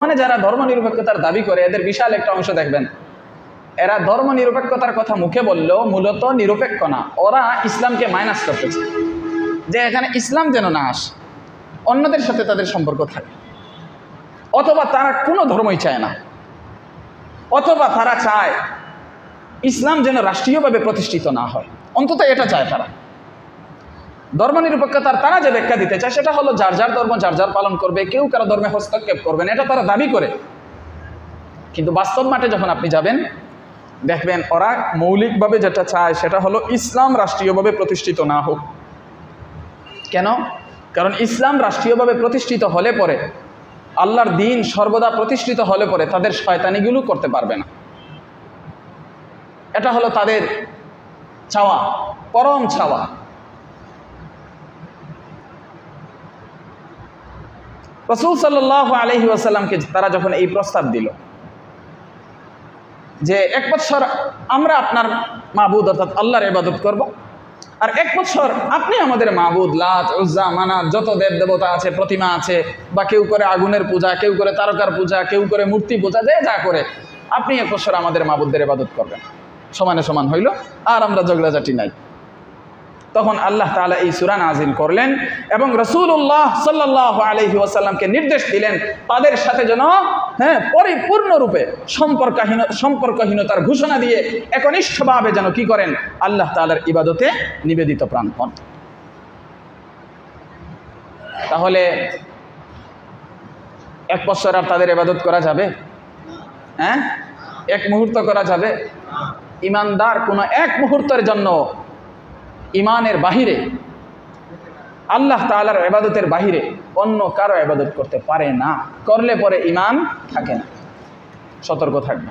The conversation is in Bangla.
মানে যারা ধর্মনিরপেক্ষতার দাবি করে এদের বিশাল একটা অংশ দেখবেন, এরা ধর্মনিরপেক্ষতার কথা মুখে বললেও মূলত নিরপেক্ষ না। ওরা ইসলামকে মাইনাস করতেছে, যে এখানে ইসলাম যেন না আসে, অন্যদের সাথে তাদের সম্পর্ক থাকে। অথবা তারা কোনো ধর্মই চায় না, অথবা তারা চায় ইসলাম যেন রাষ্ট্রীয়ভাবে প্রতিষ্ঠিত না হয়, অন্তত এটা চায় তারা। ধর্মনিরপেক্ষতার তারা যে ব্যাখ্যা দিতে চায় সেটা হলো যার যার ধর্ম যার যার পালন করবে, কেউ কারো ধর্মে হস্তক্ষেপ করবে না, এটা তারা দাবি করে। কিন্তু বাস্তব মাঠে যখন আপনি যাবেন দেখবেন ওরা মৌলিকভাবে যেটা চায় সেটা হলো ইসলাম রাষ্ট্রীয়ভাবে প্রতিষ্ঠিত না হোক। কেন? কারণ ইসলাম রাষ্ট্রীয়ভাবে প্রতিষ্ঠিত হলে পরে, আল্লাহর দ্বীন সর্বদা প্রতিষ্ঠিত হলে পরে তাদের শয়তানিগুলো করতে পারবে না। এটা হলো তাদের চাওয়া, পরম চাওয়া। রাসূল সাল্লাল্লাহু আলাইহি ওয়াসাল্লামকে তারা যখন এই প্রস্তাব দিল যে 1 বছর আমরা আপনার মাবুদ অর্থাৎ আল্লাহর ইবাদত করব, আর 1 বছর আপনি আমাদের মাবুদ লাত উজ্জা মানাত যত দেব দেবতা আছে, প্রতিমা আছে, বা কেউ করে আগুনের পূজা, কেউ করে তারকার পূজা, কেউ করে মূর্তি পূজা, যে যা করে আপনি 1 বছর আমাদের মাবুদদের ইবাদত করবেন। সমানে সমান হইল, আর আমরা ঝগড়াঝাটি নাই। তখন আল্লাহ তাআলা এই সূরা নাযিল করলেন এবং রাসূলুল্লাহ সাল্লাল্লাহু আলাইহি ওয়াসাল্লামকে নির্দেশ দিলেন তাদের সাথে যেন পরিপূর্ণরূপে সম্পর্কহীনতার ঘোষণা দিয়ে একনিষ্ঠভাবে যেন কি করেন, আল্লাহ তাআলার ইবাদতে নিবেদিত প্রাণ হন। তাহলে 1 বছর আর তাদের ইবাদত করা যাবে? হ্যাঁ, 1 মুহূর্ত করা যাবে? ইমানদার কোনো 1 মুহূর্তের জন্য ইমানের বাহিরে, আল্লাহ তাআলার ইবাদতের বাহিরে অন্য কারো ইবাদত করতে পারে না। করলে পরে ইমান থাকে না। সতর্ক থাকবে।